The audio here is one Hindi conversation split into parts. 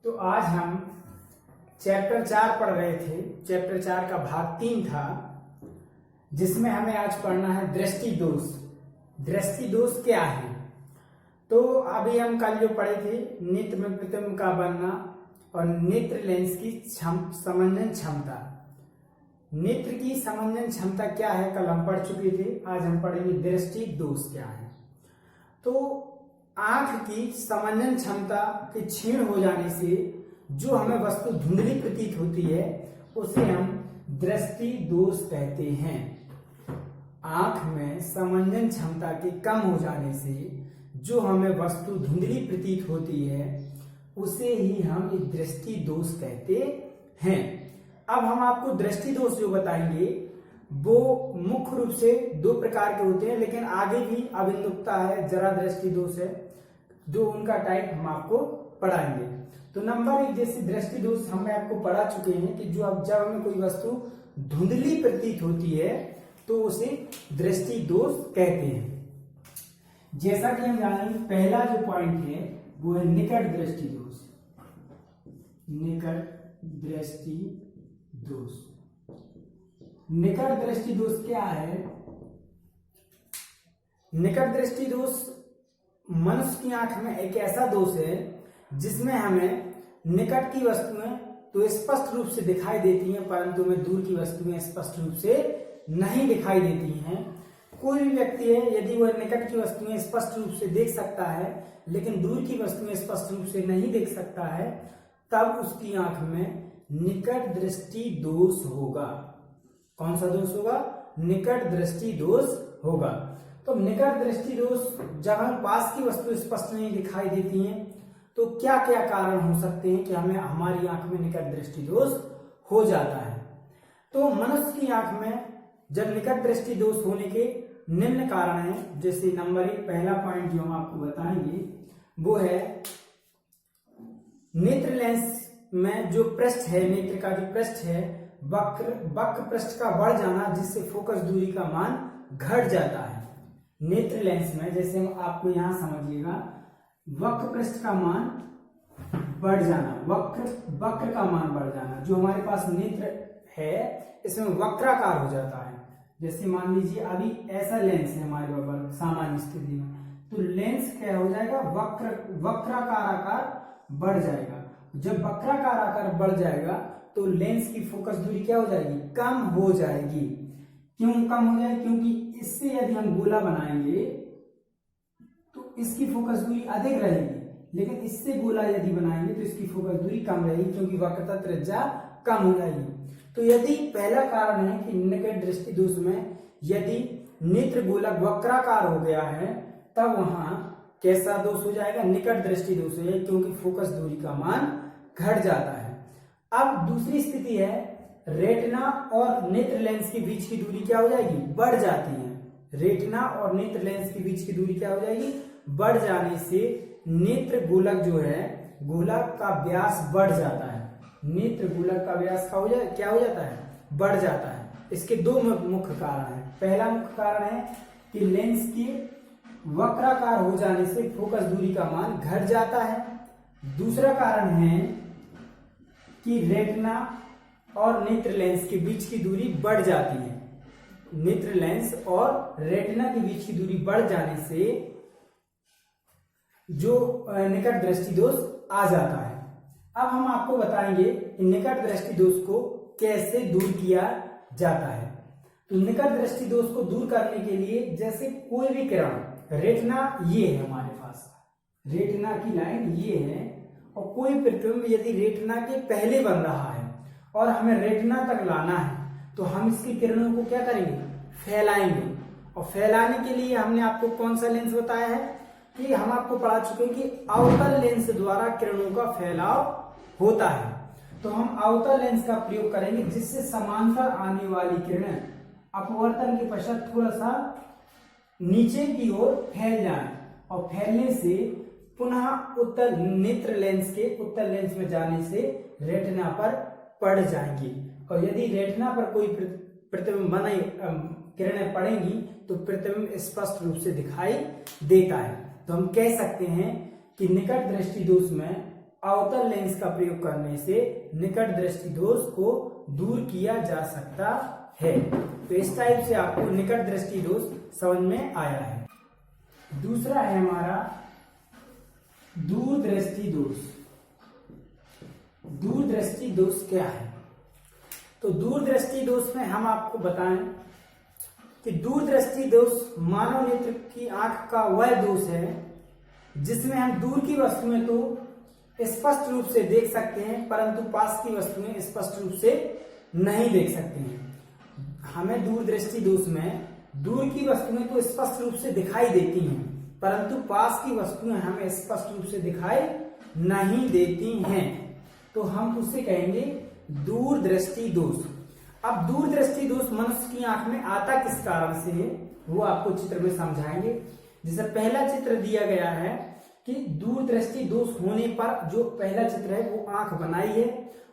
तो आज हम चैप्टर 4 पढ़ रहे थे। चैप्टर 4 का भाग 3 था, जिसमें हमें आज पढ़ना है दृष्टि दोष। दृष्टि दोष क्या है? तो अभी हम कल जो पढ़े थे, नेत्र में प्रतिबिंब का बनना और नेत्र लेंस की समंजन क्षमता। नेत्र की समंजन क्षमता क्या है, कल हम पढ़ चुके थे। आज हम पढ़ेंगे दृष्टि दोष क्या है। तो आंख की समंजन क्षमता के क्षीण हो जाने से जो हमें वस्तु धुंधली प्रतीत होती है, उसे हम दृष्टि दोष कहते हैं। आंख में समंजन क्षमता के कम हो जाने से जो हमें वस्तु धुंधली प्रतीत होती है, उसे ही हम एक दृष्टि दोष कहते हैं। अब हम आपको दृष्टि दोष जो बताएंगे वो मुख्य रूप से 2 प्रकार के होते हैं, लेकिन आगे भी अबिंदुकता है, जरा दृष्टि दोष है, जो उनका टाइप हम आपको पढ़ाएंगे। तो नंबर 1 जैसे दृष्टि दोष हम आपको पढ़ा चुके हैं कि जब हमें कोई वस्तु धुंधली प्रतीत होती है तो उसे दृष्टि दोष कहते हैं। जैसा कि हम जानेंगे, पहला जो पॉइंट है वो है निकट दृष्टि दोष। निकट दृष्टि दोष। निकट दृष्टि दोष क्या है? निकट दृष्टि दोष मनुष्य की आंख में एक ऐसा दोष है जिसमें हमें निकट की वस्तुएं तो स्पष्ट रूप से दिखाई देती हैं, परंतु हमें दूर की वस्तुएं स्पष्ट रूप से नहीं दिखाई देती हैं। कोई भी व्यक्ति है, यदि वह निकट की वस्तुएं स्पष्ट रूप से देख सकता है लेकिन दूर की वस्तुएं स्पष्ट रूप से नहीं देख सकता है, तब उसकी आंख में निकट दृष्टि दोष होगा। कौन सा दोष होगा? निकट दृष्टि दोष होगा। तो निकट दृष्टि दोष जब हम पास की वस्तु स्पष्ट नहीं दिखाई देती हैं, तो क्या क्या कारण हो सकते हैं कि हमें हमारी आंख में निकट दृष्टि दोष हो जाता है? तो मनुष्य की आंख में जब निकट दृष्टि दोष होने के निम्न कारण हैं। जैसे नंबर 1 पहला पॉइंट जो हम आपको बताएंगे वो है नेत्र लेंस में जो पृष्ठ है, नेत्र का जो पृष्ठ है, वक्र पृष्ठ का बढ़ जाना, जिससे फोकस दूरी का मान घट जाता है। नेत्र लेंस में जैसे हम आपको यहां समझिएगा, वक्र पृष्ठ का मान बढ़ जाना, वक्र का मान बढ़ जाना। जो हमारे पास नेत्र है इसमें वक्राकार हो जाता है। जैसे मान लीजिए अभी ऐसा लेंस है हमारे बगल सामान्य स्थिति में, तो लेंस क्या हो जाएगा? वक्राकार आकार बढ़ जाएगा। जब वक्राकार आकार बढ़ जाएगा तो लेंस की फोकस दूरी क्या हो जाएगी? कम हो जाएगी। क्यों कम हो जाएगी? क्योंकि इससे यदि हम गोला बनाएंगे तो इसकी फोकस दूरी अधिक रहेगी, लेकिन इससे गोला यदि बनाएंगे तो इसकी फोकस दूरी कम रहेगी, क्योंकि वक्रता त्रिज्या कम हो जाएगी। तो यदि पहला कारण है कि निकट दृष्टि दोष में यदि नेत्र गोलक वक्राकार हो गया है, तब वहां कैसा दोष हो जाएगा? निकट दृष्टि दोष हो जाएगा, क्योंकि फोकस दूरी का मान घट जाता है। अब दूसरी स्थिति है, रेटिना और नेत्र लेंस के बीच की दूरी क्या हो जाएगी? बढ़ जाती है। रेटिना और नेत्र लेंस के बीच की दूरी क्या हो जाएगी? बढ़ जाने से नेत्र गोलक जो है, गोलक का व्यास बढ़ जाता है। नेत्र गोलक का व्यास क्या हो जाता है? बढ़ जाता है। इसके 2 मुख्य कारण हैं। पहला मुख्य कारण है कि लेंस की वक्राकार हो जाने से फोकस दूरी का मान घट जाता है। दूसरा कारण है कि रेटिना और नेत्र लेंस के बीच की दूरी बढ़ जाती है। नेत्र लेंस और रेटिना के बीच की दूरी बढ़ जाने से जो निकट दृष्टि दोष आ जाता है। अब हम आपको बताएंगे कि निकट दृष्टि दोष को कैसे दूर किया जाता है। तो निकट दृष्टि दोष को दूर करने के लिए, जैसे कोई भी किरण, रेटिना ये है हमारे पास, रेटिना की लाइन ये है, और कोई प्रतिबिंब यदि रेटिना के पहले बन रहा है और हमें रेटिना तक लाना है, तो हम इसकी किरणों को क्या करेंगे? फैलाएंगे। और फैलाने के लिए हमने आपको कौन सा लेंस बताया है कि हम आपको पढ़ा चुके हैं कि अवतल लेंस द्वारा किरणों का फैलाव होता है। तो हम अवतल लेंस का प्रयोग करेंगे, जिससे समांतर आने वाली किरणें अपवर्तन के पश्चात थोड़ा सा नीचे की ओर फैल जाए, और फैलने से पुनः उत्तर नेत्र लेंस के उत्तर लेंस में जाने से रेटिना पर पड़ जाएंगी। और यदि रेटिना पर कोई प्रतिबिंब बने, किरणें पड़ेंगी, तो प्रतिबिंब स्पष्ट रूप से दिखाई देता है। तो हम कह सकते हैं कि निकट दृष्टि दोष में अवतल लेंस का प्रयोग करने से निकट दृष्टि दोष को दूर किया जा सकता है। तो इस टाइप से आपको निकट दृष्टि दोष समझ में आया है। दूसरा है हमारा दूरदृष्टि दोष। दूरदृष्टि दोष क्या है? तो दूरदृष्टि दोष में हम आपको बताएं कि दूरदृष्टि दोष मानव नेत्र की आंख का वह दोष है जिसमें हम दूर की वस्तुएं तो स्पष्ट रूप से देख सकते हैं परंतु पास की वस्तुएं स्पष्ट रूप से नहीं देख सकते हैं। हमें दूरदृष्टि दोष में दूर की वस्तुएं तो स्पष्ट रूप से दिखाई देती हैं परंतु पास की वस्तुएं हमें स्पष्ट रूप से दिखाई नहीं देती हैं, तो हम उसे कहेंगे दूरदृष्टि दोष। अब दूरदृष्टि दोष मनुष्य की आंख में आता किस कारण से है वो आपको चित्र में समझाएंगे। जैसे पहला चित्र दिया गया है कि दूरदृष्टि दोष होने पर जो पहला चित्र है वो आंख बनाई है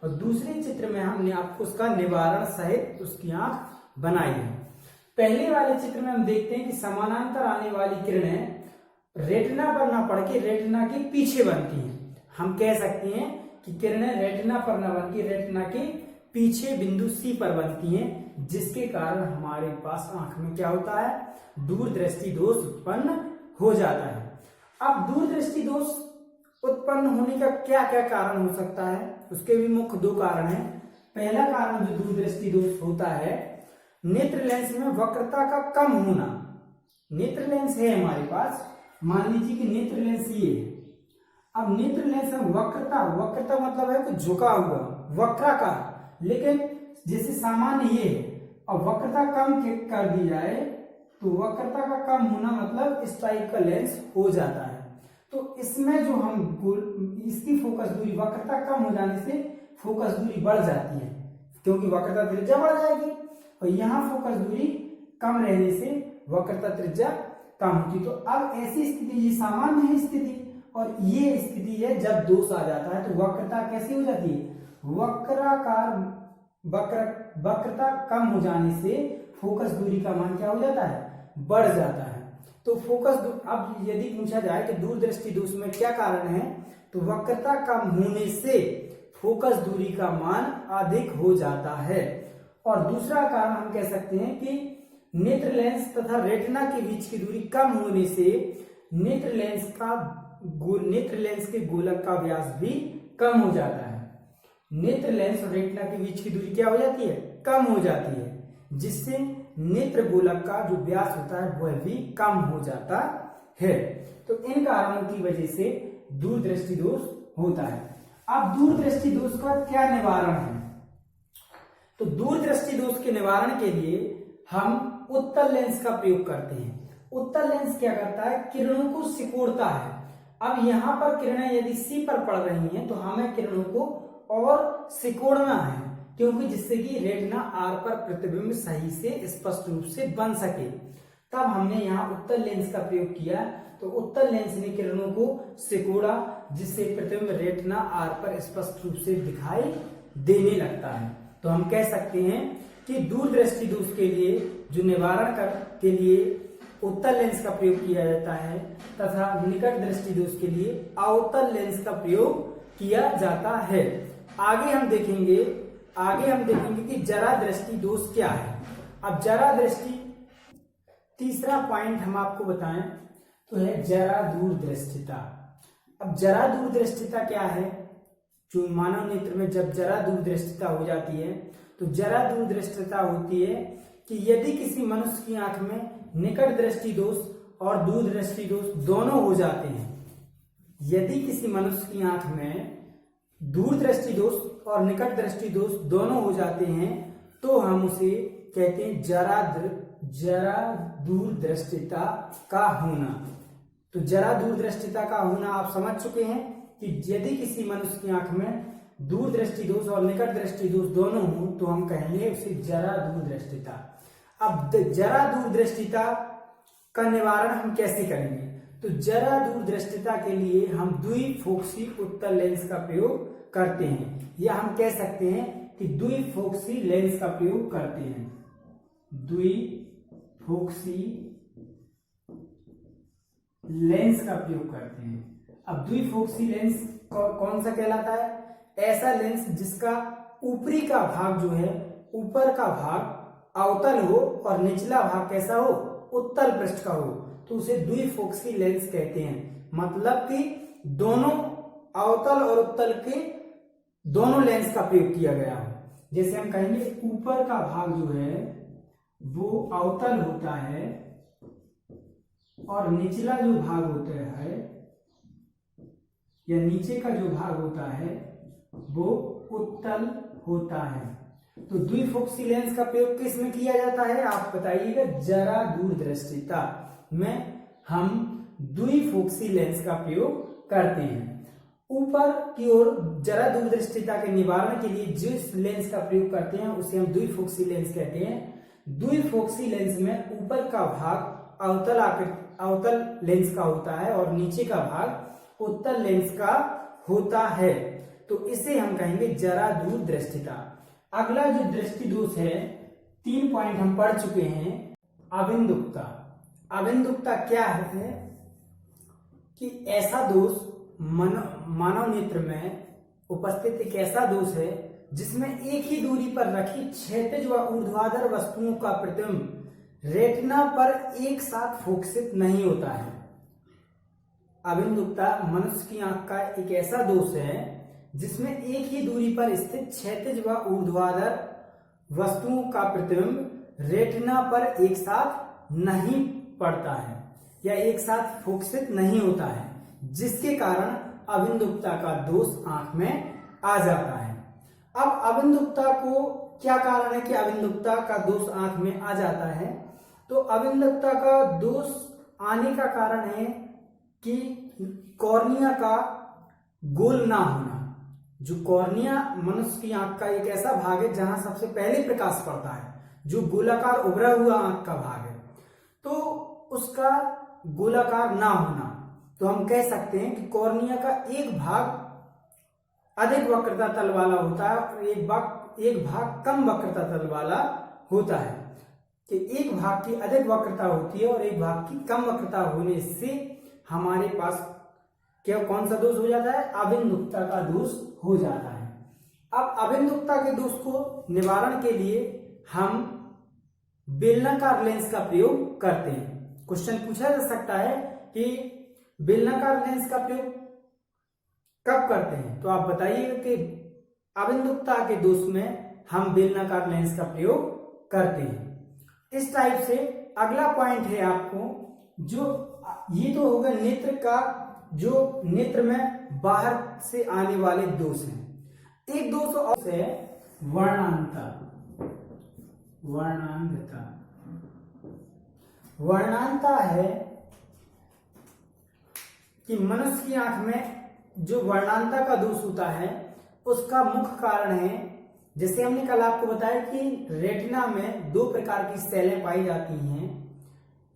और दूसरे चित्र में हमने आपको उसका निवारण सहित उसकी आंख बनाई है। पहले वाले चित्र में हम देखते हैं कि समानांतर आने वाली किरणें रेटिना पर ना पड़ के रेटिना के पीछे बनती हैं। हम कह सकते हैं कि किरणें रेटिना पर न बन के रेटिना के पीछे बिंदु सी पर बनती हैं, जिसके कारण हमारे पास आंख में क्या होता है, दूरदृष्टि दोष उत्पन्न हो जाता है। अब दूरदृष्टि दोष उत्पन्न होने का क्या क्या कारण हो सकता है, उसके भी मुख्य दो कारण हैं। पहला कारण जो दूरदृष्टि दोष होता है, नेत्र लेंस में वक्रता का कम होना। नेत्र लेंस है हमारे पास, मान लीजिए कि नेत्र लेंस ये है। अब नेत्र लेंस में वक्रता, वक्रता मतलब है कि झुका हुआ, वक्राकार, लेकिन जैसे सामान्य ये है और वक्रता कम कर दी जाए तो वक्रता का कम होना मतलब इस टाइप का लेंस हो जाता है। तो इसमें जो हम इसकी फोकस दूरी, वक्रता कम हो जाने से फोकस दूरी बढ़ जाती है क्योंकि वक्रता त्रिज्या बढ़ जाएगी और यहाँ फोकस दूरी कम रहने से वक्रता त्रिज्या कम होती। तो अब ऐसी स्थिति, ये सामान्य है स्थिति और ये स्थिति है जब दोष आ जाता है तो वक्रता कैसी हो जाती है, वक्राकार, वक्रता कम हो जाने से फोकस दूरी का मान क्या हो जाता है, बढ़ जाता है। तो फोकस अब यदि पूछा जाए कि दूरदृष्टि दोष में क्या कारण है, तो वक्रता कम होने से फोकस दूरी का मान अधिक हो जाता है। और दूसरा कारण हम कह सकते हैं कि नेत्र लेंस तथा रेटिना के बीच की दूरी कम होने से नेत्र लेंस के गोलक का व्यास भी कम हो जाता है। नेत्र लेंस और रेटिना के बीच की दूरी क्या हो जाती है, कम हो जाती है, जिससे नेत्र गोलक का जो व्यास होता है वह भी कम हो जाता है। तो इन कारणों की वजह से दूरदृष्टि दोष होता है। अब दूरदृष्टि दोष का क्या निवारण है, तो दूरदृष्टि दोष के निवारण के लिए हम उत्तल लेंस का प्रयोग करते हैं। उत्तल लेंस क्या करता है, किरणों को सिकोड़ता है। अब यहाँ पर किरणें यदि सी पर पड़ रही हैं तो हमें किरणों को और सिकोड़ना है, क्योंकि जिससे कि रेटिना आर पर प्रतिबिंब सही से स्पष्ट रूप से बन सके। तब हमने यहाँ उत्तल लेंस का प्रयोग किया, तो उत्तल लेंस ने किरणों को सिकोड़ा जिससे प्रतिबिंब रेटिना आर पर स्पष्ट रूप से दिखाई देने लगता है। तो हम कह सकते हैं कि दूरदृष्टि दोष के लिए जो निवारण के लिए उत्तल लेंस का प्रयोग किया जाता है तथा निकट दृष्टि दोष के लिए अवतल लेंस का प्रयोग किया जाता है। आगे हम देखेंगे कि जरा दृष्टि दोष क्या है। अब जरा दृष्टि, तीसरा पॉइंट हम आपको बताएं तो है जरा दूरदृष्टिता। अब जरा दूरदृष्टिता क्या है, जो मानव नेत्र में जब जरा दूरदृष्टिता हो जाती है तो जरा दूरदृष्टिता होती है कि यदि किसी मनुष्य की आंख में निकट दृष्टि दोष और दूरदृष्टि दोष दोनों हो जाते हैं, यदि किसी मनुष्य की आंख में दूरदृष्टि दोष और निकट दृष्टि दोष दोनों हो जाते हैं तो हम उसे कहते हैं जरा दूरदृष्टिता का होना। तो जरा दूरदृष्टिता का होना आप समझ चुके हैं कि यदि किसी मनुष्य की आंख में दूरदृष्टि दोष और निकट दृष्टि दोष दोनों हो तो हम कहेंगे उसे जरा दूरदृष्टिता। अब जरा दूरदृष्टिता का निवारण हम कैसे करेंगे, तो जरा दूरदृष्टिता के लिए हम द्विफोक्सी उत्तल लेंस का प्रयोग करते हैं, या हम कह सकते हैं कि द्विफोक्सी लेंस का प्रयोग करते हैं। द्विफोक्सी लेंस का प्रयोग करते हैं। अब द्विफोक्सी लेंस कौन सा कहलाता है? ऐसा लेंस जिसका ऊपरी का भाग जो है, ऊपर का भाग अवतल हो और निचला भाग कैसा हो? उत्तल पृष्ठ का हो, तो उसे द्विफोक्सी लेंस कहते हैं। मतलब कि दोनों अवतल और उत्तल के दोनों लेंस का प्रयोग किया गया है। जैसे हम कहेंगे ऊपर का भाग जो है वो अवतल होता है और निचला जो भाग होता है या नीचे का जो भाग होता है वो उत्तल होता है। तो द्विफोक्सी लेंस का प्रयोग किस में किया जाता है? आप बताइएगा। जरा दूरदृष्टिता में हम द्विफोक्सी लेंस का प्रयोग करते हैं। ऊपर की ओर जरा दूरदृष्टिता के निवारण के लिए जिस लेंस का प्रयोग करते हैं उसे हम द्विफोक्सी लेंस कहते हैं। द्विफोक्सी लेंस में ऊपर का भाग अवतल लेंस का होता है और नीचे का भाग उत्तल लेंस का होता है, तो इसे हम कहेंगे जरा दूरदृष्टिता। अगला जो दृष्टि दोष है, 3 पॉइंट हम पढ़ चुके हैं। अबिंदुकता। अबिंदुकता क्या है? कि ऐसा दोष मानव नेत्र में उपस्थित एक ऐसा दोष है जिसमें एक ही दूरी पर रखी क्षैतिज व ऊर्ध्वाधर वस्तुओं का प्रतिबिंब रेटिना पर एक साथ फोकसित नहीं होता है। अबिंदुकता मनुष्य की आंख का एक ऐसा दोष है जिसमें एक ही दूरी पर स्थित क्षैतिज व ऊर्ध्वाधर वस्तुओं का प्रतिबिंब रेटिना पर एक साथ नहीं पड़ता है या एक साथ फोकसित नहीं होता है, जिसके कारण अबिंदुकता का दोष आंख में आ जाता है। अब अबिंदुकता को क्या कारण है कि अबिंदुकता का दोष आंख में आ जाता है? तो अबिंदुकता का दोष आने का कारण है कि कॉर्निया का गोल ना होना। जो कॉर्निया मनुष्य की आंख का एक ऐसा भाग है जहां सबसे पहले प्रकाश पड़ता है, जो गोलाकार उभरा हुआ आंख का भाग है, तो उसका गोलाकार ना होना, तो हम कह सकते हैं कि कॉर्निया का एक भाग अधिक वक्रता तल वाला होता है और एक भाग कम वक्रता तल वाला होता है। कि एक भाग की अधिक वक्रता होती है और एक भाग की कम वक्रता होने से हमारे पास क्या कौन सा दोष हो जाता है? अबिंदुकता का दोष हो जाता है। अब अबिंदुकता के दोष को निवारण के लिए हम बेलनाकार लेंस का प्रयोग करते हैं। क्वेश्चन पूछा जा सकता है कि बेलनाकार लेंस का प्रयोग कब करते हैं? तो आप बताइएगा कि अबिंदुकता के दोष में हम बेलनाकार लेंस का प्रयोग करते हैं। इस टाइप से अगला पॉइंट है आपको, जो ये तो होगा नेत्र का, जो नेत्र में बाहर से आने वाले दोष हैं। एक दोष और है वर्णांता। वर्णांता है कि मनुष्य की आंख में जो वर्णांता का दोष होता है उसका मुख्य कारण है, जैसे हमने कल आपको बताया कि रेटिना में 2 प्रकार की सेलें पाई जाती हैं,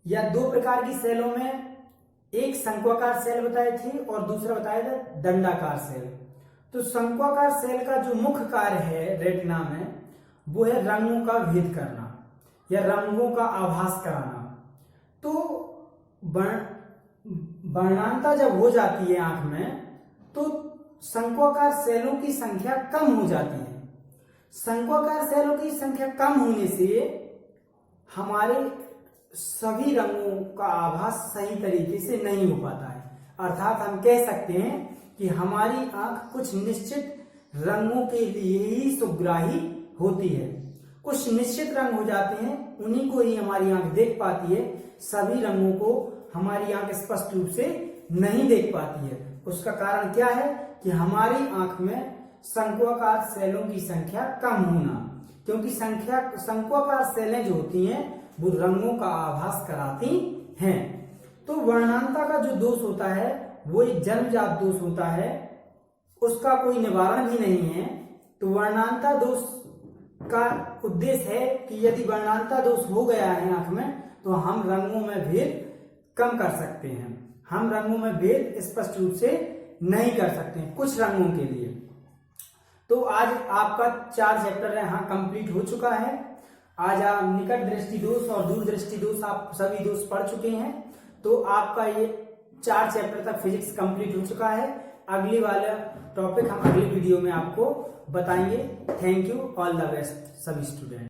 या 2 प्रकार की सेलों में एक शंक्वाकार सेल बताई थी और दूसरा बताया था दंडाकार सेल। तो शंक्वाकार सेल का जो मुख्य कार्य है रेटिना में वो है रंगों का भेद करना या रंगों का आभास कराना। तो वर्णांता जब हो जाती है आंख में तो शंक्वाकार सेलों की संख्या कम हो जाती है। शंक्वाकार सेलों की संख्या कम होने से हमारे सभी रंगों का आभास सही तरीके से नहीं हो पाता है। अर्थात हम कह सकते हैं कि हमारी आंख कुछ निश्चित रंगों के लिए ही सुग्राही होती है। कुछ निश्चित रंग हो जाते हैं, उन्हीं को ही हमारी आंख देख पाती है। सभी रंगों को हमारी आंख स्पष्ट रूप से नहीं देख पाती है। उसका कारण क्या है कि हमारी आंख में शंक्वाकार सेलों की संख्या कम होना, क्योंकि शंक्वाकार सेलें जो होती हैं वो रंगों का आभास कराती हैं। तो वर्णांता का जो दोष होता है वो एक जन्मजात दोष होता है, उसका कोई निवारण भी नहीं है। तो वर्णांता दोष का उद्देश्य है कि यदि वर्णांता दोष हो गया है आंख में तो हम रंगों में भेद कम कर सकते हैं। हम रंगों में भेद स्पष्ट रूप से नहीं कर सकते हैं कुछ रंगों के लिए। तो आज आपका 4 चैप्टर यहाँ कंप्लीट हो चुका है। आज आप निकट दृष्टि दोष और दूर दृष्टि दोष आप सभी दोष पढ़ चुके हैं। तो आपका ये 4 चैप्टर तक फिजिक्स कंप्लीट हो चुका है। अगली वाला टॉपिक हम अगली वीडियो में आपको बताएंगे। Thank you, all the best सभी स्टूडेंट।